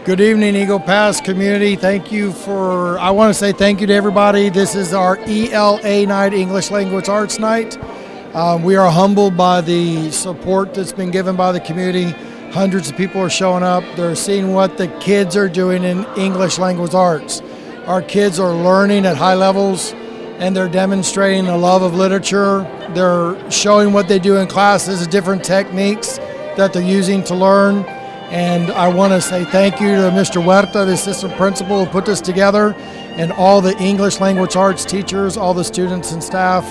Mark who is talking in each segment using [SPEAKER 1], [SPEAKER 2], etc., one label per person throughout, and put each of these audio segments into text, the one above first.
[SPEAKER 1] Good evening, Eagle Pass community. I want to say thank you to everybody. This is our ELA night, English Language Arts Night. We are humbled by the support that's been given by the community. Hundreds of people are showing up. They're seeing what the kids are doing in English Language Arts. Our kids are learning at high levels, and they're demonstrating a love of literature. They're showing what they do in classes, different techniques that they're using to learn. And I want to say thank you to Mr. Huerta, the assistant principal, who put this together, and all the English Language Arts teachers, all the students and staff.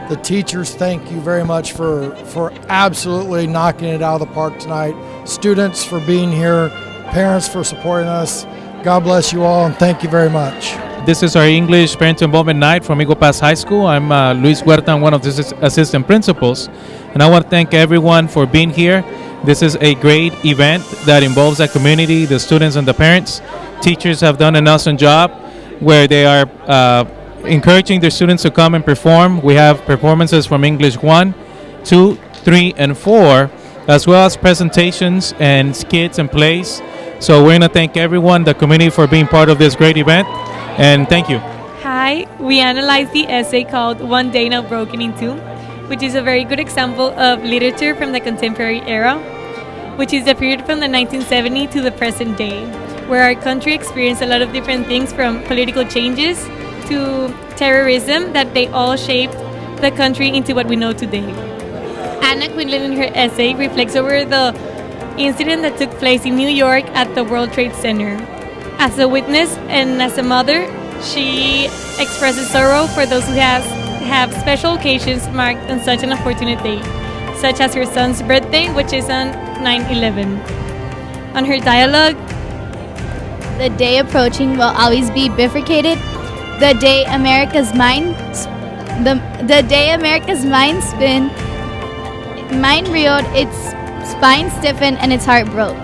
[SPEAKER 1] The teachers, thank you very much for absolutely knocking it out of the park tonight. Students for being here, parents for supporting us. God bless you all, and thank you very much.
[SPEAKER 2] This is our English Parent Involvement Night from Eagle Pass High School. I'm Luis Huerta, I'm one of the assistant principals, and I want to thank everyone for being here. This is a great event that involves the community, the students and the parents. Teachers have done an awesome job where they are encouraging their students to come and perform. We have performances from English 1, 2, 3, and 4, as well as presentations and skits and plays. So we're going to thank everyone, the community, for being part of this great event, and thank you.
[SPEAKER 3] Hi, we analyzed the essay called One Day Now Broken in Two, which is a very good example of literature from the contemporary era, which is the period from the 1970s to the present day, where our country experienced a lot of different things, from political changes to terrorism, that they all shaped the country into what we know today. Anna Quinlan, in her essay, reflects over the incident that took place in New York at the World Trade Center. As a witness and as a mother, she expresses sorrow for those who have special occasions marked on such an unfortunate day, such as her son's birthday, which is on 9/11. On her dialogue,
[SPEAKER 4] the day approaching will always be bifurcated. The day America's mind reeled, its spine stiffened, and its heart broke.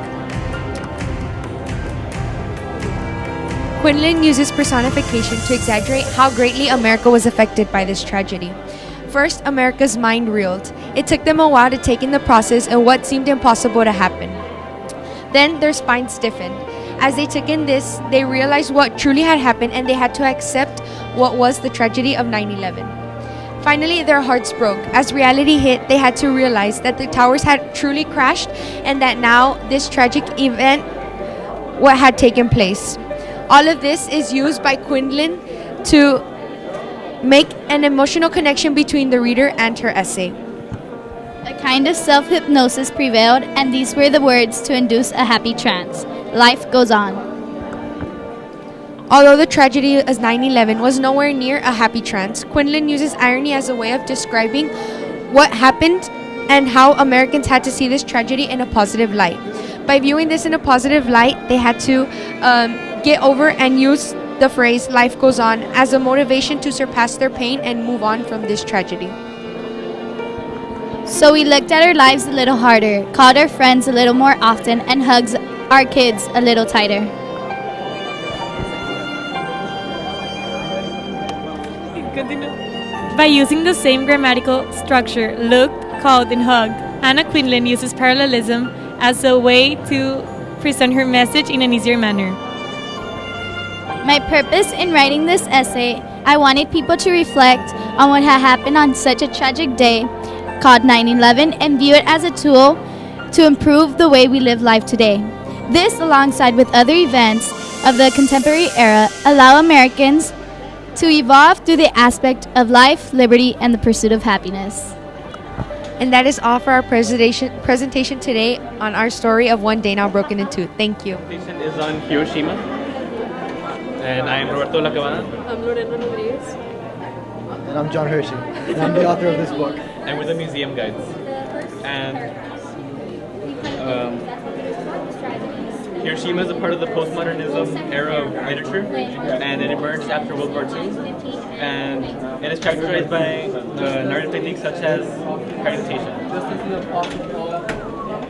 [SPEAKER 5] Quinlan uses personification to exaggerate how greatly America was affected by this tragedy. First, America's mind reeled. It took them a while to take in the process and what seemed impossible to happen. Then their spines stiffened. As they took in this, they realized what truly had happened, and they had to accept what was the tragedy of 9/11. Finally, their hearts broke. As reality hit, they had to realize that the towers had truly crashed, and that now this tragic event what had taken place. All of this is used by Quinlan to make an emotional connection between the reader and her essay.
[SPEAKER 4] A kind of self-hypnosis prevailed, and these were the words to induce a happy trance. Life goes on.
[SPEAKER 5] Although the tragedy of 9/11 was nowhere near a happy trance, Quinlan uses irony as a way of describing what happened and how Americans had to see this tragedy in a positive light. By viewing this in a positive light, they had to get over and use the phrase "life goes on" as a motivation to surpass their pain and move on from this tragedy.
[SPEAKER 4] So we looked at our lives a little harder, called our friends a little more often, and hugged our kids a little tighter.
[SPEAKER 3] by using the same grammatical structure, looked, called, and hugged, Anna Quinlan uses parallelism as a way to present her message in an easier manner.
[SPEAKER 4] My purpose in writing this essay, I wanted people to reflect on what had happened on such a tragic day called 9/11 and view it as a tool to improve the way we live life today. This, alongside with other events of the contemporary era, allow Americans to evolve through the aspect of life, liberty, and the pursuit of happiness.
[SPEAKER 5] And that is all for our presentation today on our story of One Day Now Broken in Two. Thank you.
[SPEAKER 6] The presentation is on Hiroshima. And I am Roberto Lacabana.
[SPEAKER 7] I'm Lorena Rodriguez.
[SPEAKER 8] And I'm John Hershey. And I'm the author of this book.
[SPEAKER 6] And we're the museum guides. And Hiroshima is a part of the postmodernism era of literature, and it emerged after World War II. And it is characterized by narrative techniques such as fragmentation.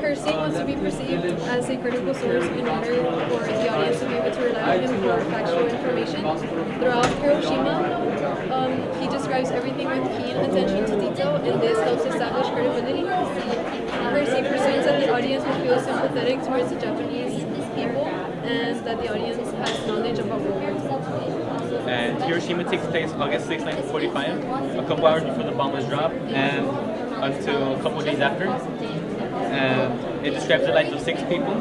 [SPEAKER 7] Her scene wants to be perceived as a critical source in order for the audience to be able to rely on him for factual information. Throughout Hiroshima, he describes everything with keen attention to detail, and this helps establish credibility. Her scene presumes that the audience will feel sympathetic towards the Japanese people, and that the audience has knowledge about World War II.
[SPEAKER 6] And Hiroshima takes place August 6, 1945, a couple hours before the bomb was dropped, and until a couple days after. And it describes the lives of 6 people.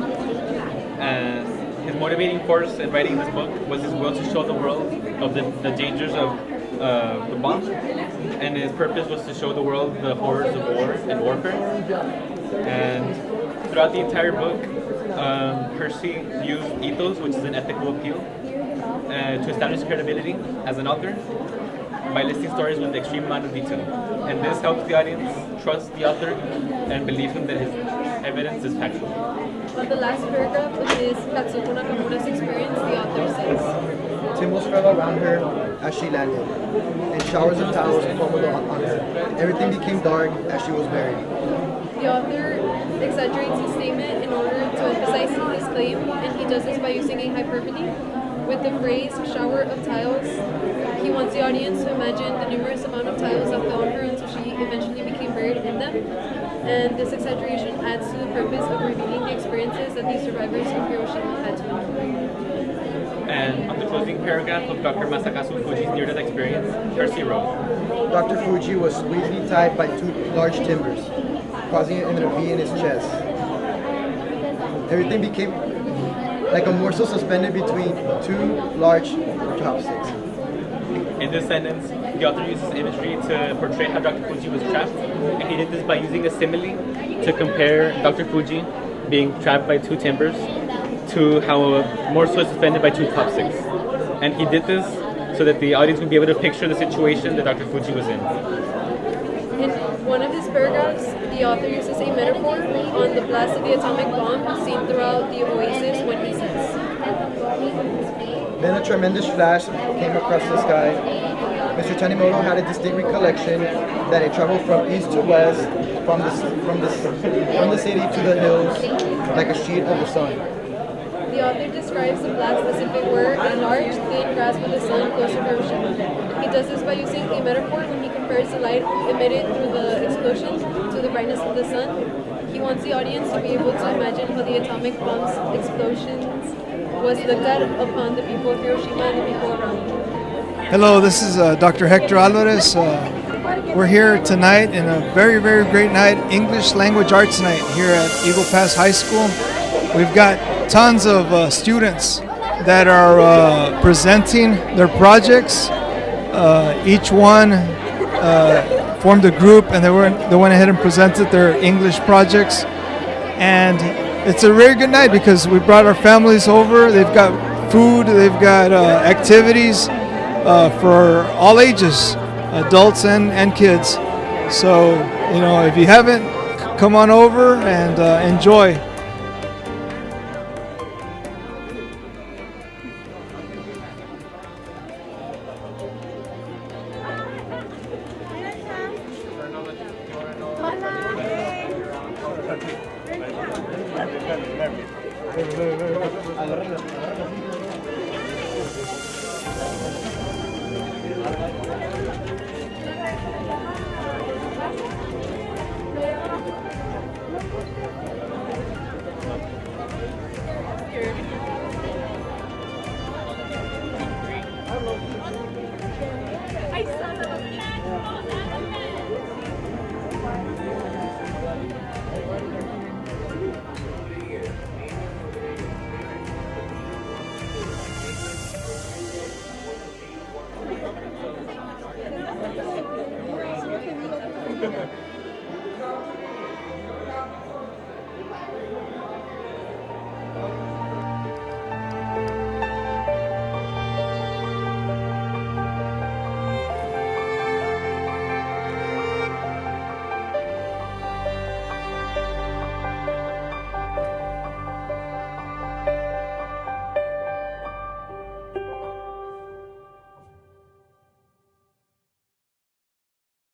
[SPEAKER 6] And his motivating force in writing this book was his will to show the world of the dangers of the bomb. And his purpose was to show the world the horrors of war and warfare. And throughout the entire book, Hershey used ethos, which is an ethical appeal, to establish credibility as an author by listing stories with extreme amount of detail. And this helps the audience trust the author and believe him that his evidence is factual.
[SPEAKER 7] On the last paragraph of this Katsuko Nakamura's experience, the author says,
[SPEAKER 8] Timbers fell around her as she landed, and showers of towels crumbled on her. Everything became dark as she was buried.
[SPEAKER 7] the author exaggerates his statement in order to emphasize his claim, and he does this by using a hyperbole. With the phrase shower of tiles, he wants the audience to imagine the numerous amount of tiles that fell on her until she eventually became buried in them. And this exaggeration adds to the purpose of revealing the experiences that these survivors of Hiroshima had to endure.
[SPEAKER 6] And on the closing paragraph of Dr. Masakazu Fuji's near-death experience, Hershey wrote,
[SPEAKER 8] Dr. Fuji was sweetly tied by 2 large timbers, causing him to V in his chest. Everything became like a morsel suspended between 2 large chopsticks.
[SPEAKER 6] in this sentence, the author uses imagery to portray how Dr. Fuji was trapped, and he did this by using a simile to compare Dr. Fuji being trapped by 2 timbers to how a morsel is suspended by 2 chopsticks. And he did this so that the audience would be able to picture the situation that Dr. Fuji was in.
[SPEAKER 7] In one of his paragraphs, the author uses a metaphor on the blast of the atomic bomb seen throughout the oasis when he says,
[SPEAKER 8] Then a tremendous flash came across the sky. Mr. Tanimoto had a distinct recollection that it traveled from east to west, from the city to the hills, like a sheet of the sun.
[SPEAKER 7] The author describes the blast as if it were a large, thin grasp of the sun close to Hiroshima. He does this by using a metaphor when he compares the light emitted through the explosion to the brightness of the sun. He wants the audience to be able to imagine how the atomic bomb's explosions was looked at upon the people of Hiroshima and the people around them.
[SPEAKER 1] Hello, this is Dr. Hector Alvarez. We're here tonight in a very, very great night, English Language Arts Night here at Eagle Pass High School. We've got tons of students that are presenting their projects. Each one formed a group and they went ahead and presented their English projects. And it's a very good night because we brought our families over. They've got food, they've got activities for all ages, adults and kids. So, you know, if you haven't, come on over and enjoy.